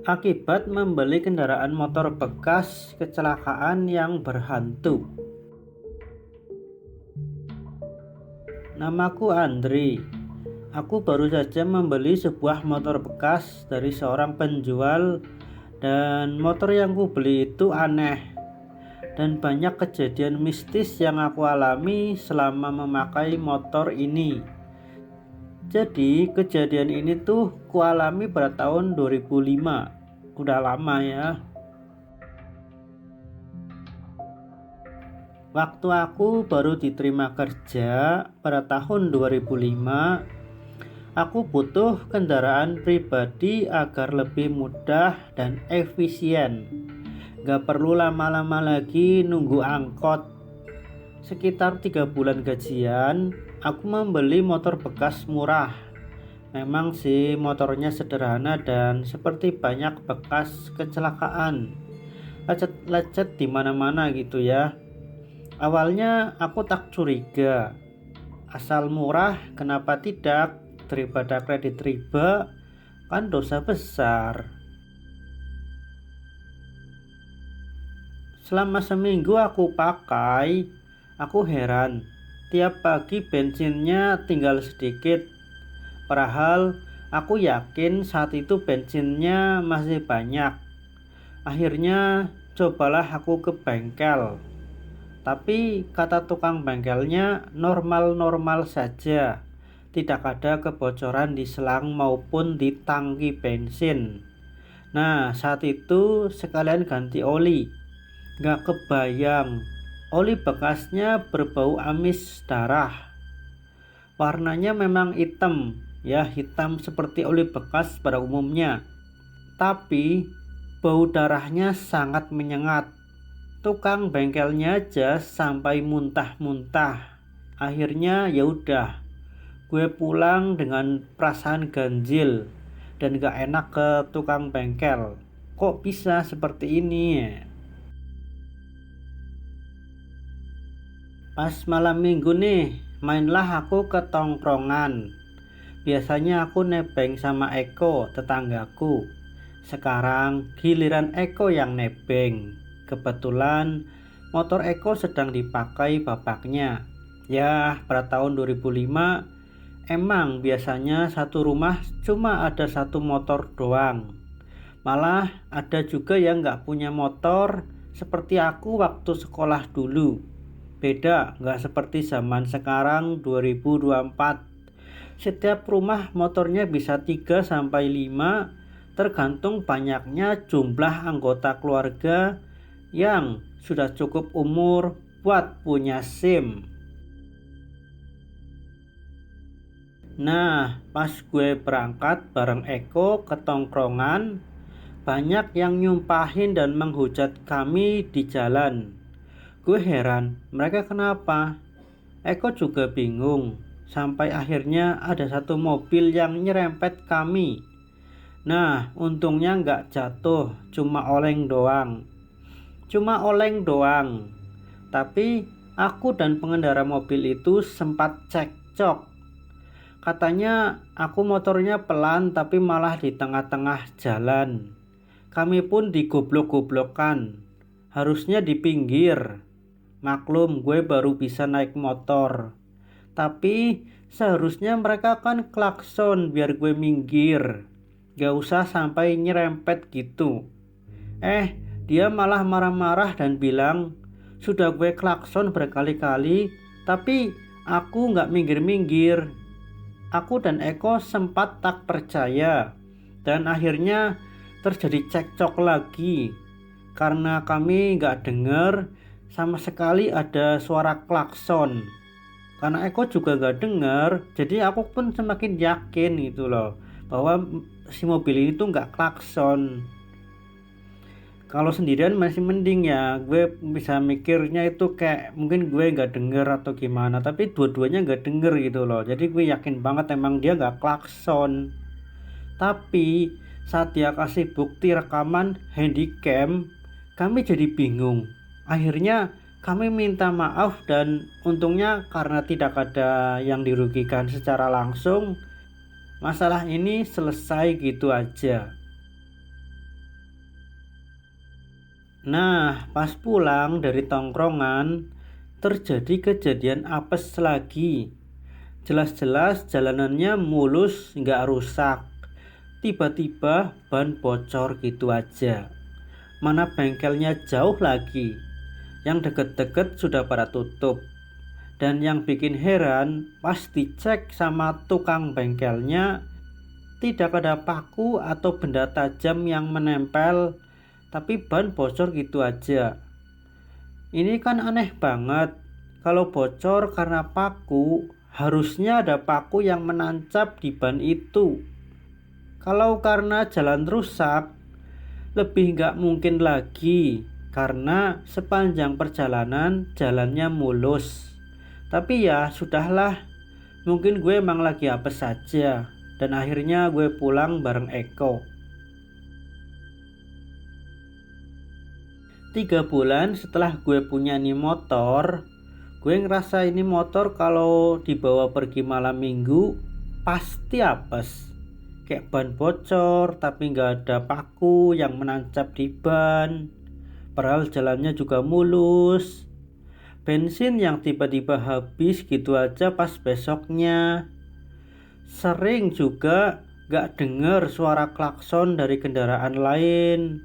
Akibat membeli kendaraan motor bekas, kecelakaan yang berhantu. Namaku Andri. Aku baru saja membeli sebuah motor bekas dari seorang penjual, dan motor yang ku beli itu aneh dan banyak kejadian mistis yang aku alami selama memakai motor ini. Jadi kejadian ini tuh ku alami pada tahun 2005. Udah lama ya. Waktu aku baru diterima kerja pada tahun 2005, aku butuh kendaraan pribadi agar lebih mudah dan efisien. Gak perlu lama-lama lagi nunggu angkot. Sekitar 3 bulan gajian, aku membeli motor bekas murah. Memang sih motornya sederhana dan seperti banyak bekas kecelakaan, lecet-lecet di mana-mana gitu ya. Awalnya aku tak curiga, asal murah kenapa tidak, daripada kredit riba kan dosa besar. Selama seminggu aku pakai, aku heran, tiap pagi bensinnya tinggal sedikit. Padahal aku yakin saat itu bensinnya masih banyak. Akhirnya cobalah aku ke bengkel. Tapi kata tukang bengkelnya normal-normal saja. Tidak ada kebocoran di selang maupun di tangki bensin. Nah, saat itu sekalian ganti oli. Gak kebayang, oli bekasnya berbau amis darah. Warnanya memang hitam, ya hitam seperti oli bekas pada umumnya. Tapi bau darahnya sangat menyengat. Tukang bengkelnya aja sampai muntah-muntah. Akhirnya ya udah, gue pulang dengan perasaan ganjil dan gak enak ke tukang bengkel. Kok bisa seperti ini ya? Pas malam minggu nih, mainlah aku ke tongkrongan. Biasanya aku nebeng sama Eko, tetanggaku. Sekarang giliran Eko yang nebeng. Kebetulan motor Eko sedang dipakai bapaknya. Ya, pada tahun 2005 emang biasanya satu rumah cuma ada satu motor doang. Malah ada juga yang gak punya motor seperti aku waktu sekolah dulu. Beda, gak seperti zaman sekarang 2024. Setiap rumah motornya bisa 3-5, tergantung banyaknya jumlah anggota keluarga yang sudah cukup umur buat punya SIM. Nah, pas gue berangkat bareng Eko ke tongkrongan, banyak yang nyumpahin dan menghujat kami di jalan. Gue heran, mereka kenapa? Eko juga bingung. Sampai akhirnya ada satu mobil yang nyerempet kami. Nah, untungnya nggak jatuh, cuma oleng doang. Tapi aku dan pengendara mobil itu sempat cekcok. Katanya aku motornya pelan tapi malah di tengah-tengah jalan. Kami pun digoblok-goblokkan. Harusnya di pinggir. Maklum gue baru bisa naik motor. Tapi seharusnya mereka kan klakson biar gue minggir. Gak usah sampai nyerempet gitu. Dia malah marah-marah dan bilang, sudah gue klakson berkali-kali, tapi aku gak minggir-minggir. Aku dan Eko sempat tak percaya. Dan akhirnya terjadi cekcok lagi. Karena kami gak dengar sama sekali ada suara klakson. Karena Eko juga gak dengar, jadi aku pun semakin yakin gitu loh, bahwa si mobil ini tuh gak klakson. Kalau sendirian masih mending ya, gue bisa mikirnya itu kayak mungkin gue gak denger atau gimana. Tapi dua-duanya gak denger gitu loh, jadi gue yakin banget emang dia gak klakson. Tapi saat dia kasih bukti rekaman handycam, kami jadi bingung. Akhirnya kami minta maaf dan untungnya karena tidak ada yang dirugikan secara langsung, masalah ini selesai gitu aja. Nah, pas pulang dari tongkrongan, terjadi kejadian apes lagi. Jelas-jelas jalanannya mulus, nggak rusak. Tiba-tiba ban bocor gitu aja. Mana bengkelnya jauh lagi. Yang deket-deket sudah pada tutup. Dan yang bikin heran, pas dicek sama tukang bengkelnya, tidak ada paku atau benda tajam yang menempel, tapi ban bocor gitu aja. Ini kan aneh banget. Kalau bocor karena paku, harusnya ada paku yang menancap di ban itu. Kalau karena jalan rusak, lebih nggak mungkin lagi. Karena sepanjang perjalanan jalannya mulus. Tapi ya sudahlah, mungkin gue emang lagi apes saja. Dan akhirnya gue pulang bareng Eko. 3 bulan setelah gue punya ini motor, gue ngerasa ini motor kalau dibawa pergi malam minggu pasti apes. Kayak ban bocor tapi nggak ada paku yang menancap di ban. Padahal jalannya juga mulus. Bensin yang tiba-tiba habis gitu aja pas besoknya. Sering juga nggak denger suara klakson dari kendaraan lain.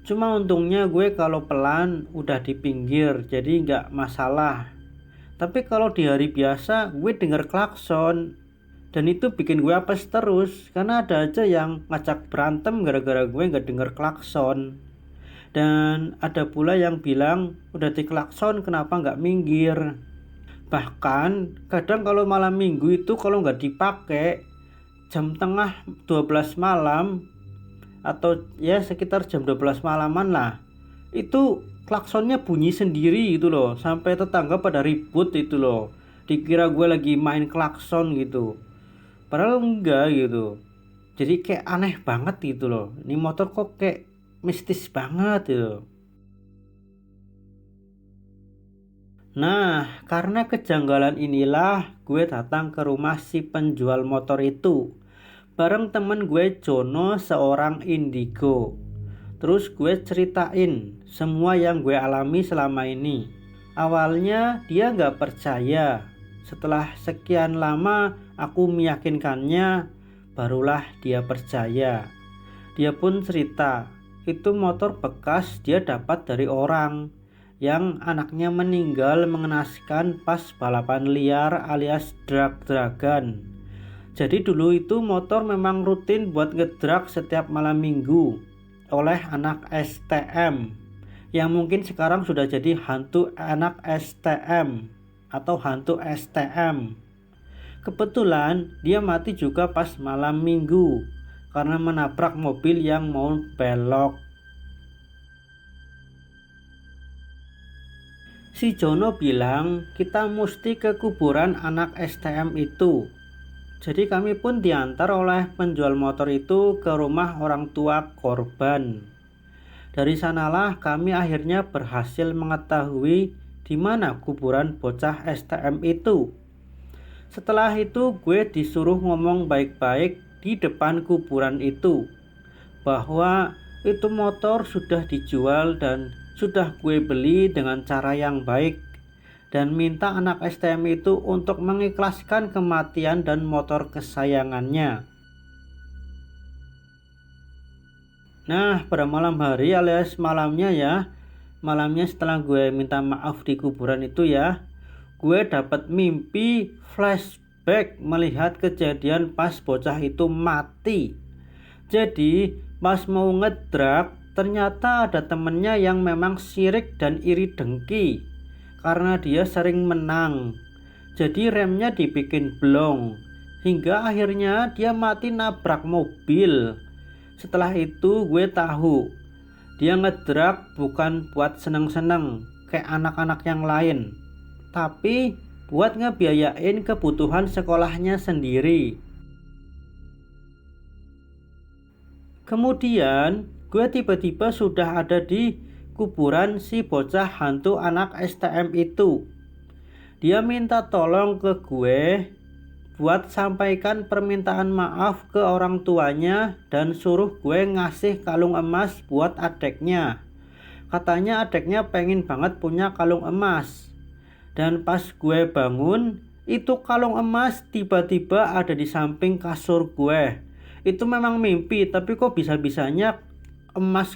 Cuma untungnya gue kalau pelan udah di pinggir, jadi nggak masalah. Tapi kalau di hari biasa gue denger klakson, dan itu bikin gue apes terus. Karena ada aja yang ngajak berantem gara-gara gue nggak denger klakson. Dan ada pula yang bilang udah diklakson kenapa nggak minggir. Bahkan kadang kalau malam minggu itu kalau nggak dipakai, jam tengah 12 malam atau ya sekitar jam 12 malaman lah, itu klaksonnya bunyi sendiri gitu loh, sampai tetangga pada ribut itu loh, dikira gue lagi main klakson gitu, padahal enggak gitu. Jadi kayak aneh banget gitu loh, ini motor kok kayak mistis banget gitu. Nah, karena kejanggalan inilah gue datang ke rumah si penjual motor itu bareng temen gue Jono seorang indigo. Terus gue ceritain semua yang gue alami selama ini. Awalnya dia gak percaya. Setelah sekian lama aku meyakinkannya, barulah dia percaya. Dia pun cerita, itu motor bekas dia dapat dari orang yang anaknya meninggal mengenaskan pas balapan liar alias drag-dragan. Jadi dulu itu motor memang rutin buat ngedrag setiap malam minggu oleh anak STM yang mungkin sekarang sudah jadi hantu anak STM atau hantu STM. Kebetulan dia mati juga pas malam minggu karena menabrak mobil yang mau belok. Si Jono bilang kita mesti ke kuburan anak STM itu. Jadi kami pun diantar oleh penjual motor itu ke rumah orang tua korban. Dari sanalah kami akhirnya berhasil mengetahui di mana kuburan bocah STM itu. Setelah itu gue disuruh ngomong baik-baik di depan kuburan itu, bahwa itu motor sudah dijual dan sudah gue beli dengan cara yang baik, dan minta anak STM itu untuk mengikhlaskan kematian dan motor kesayangannya. Nah, pada malam hari alias malamnya ya, malamnya setelah gue minta maaf di kuburan itu ya, gue dapat mimpi flashback melihat kejadian pas bocah itu mati. Jadi pas mau ngedrag, ternyata ada temennya yang memang sirik dan iri dengki karena dia sering menang. Jadi remnya dibikin blong, hingga akhirnya dia mati nabrak mobil. Setelah itu gue tahu dia ngedrag bukan buat seneng-seneng kayak anak-anak yang lain, tapi buat ngebiayain kebutuhan sekolahnya sendiri. Kemudian gue tiba-tiba sudah ada di kuburan si bocah hantu anak STM itu. Dia minta tolong ke gue buat sampaikan permintaan maaf ke orang tuanya dan suruh gue ngasih kalung emas buat adeknya. Katanya adiknya pengen banget punya kalung emas. Dan pas gue bangun, itu kalung emas tiba-tiba ada di samping kasur gue. Itu memang mimpi, tapi kok bisa-bisanya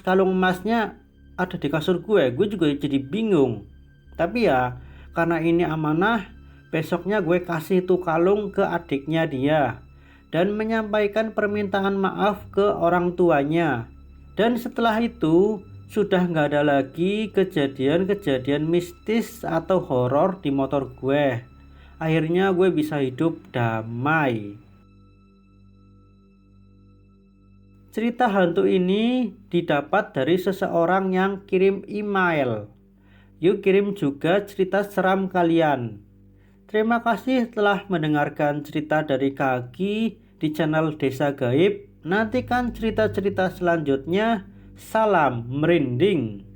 kalung emasnya ada di kasur gue. Gue juga jadi bingung. Tapi ya, karena ini amanah, besoknya gue kasih tuh kalung ke adiknya dia dan menyampaikan permintaan maaf ke orang tuanya. Dan setelah itu sudah nggak ada lagi kejadian-kejadian mistis atau horor di motor gue. Akhirnya gue bisa hidup damai. Cerita hantu ini didapat dari seseorang yang kirim email. Yuk kirim juga cerita seram kalian. Terima kasih telah mendengarkan cerita dari Kaki di channel Desa Gaib. Nantikan cerita-cerita selanjutnya. Salam merinding.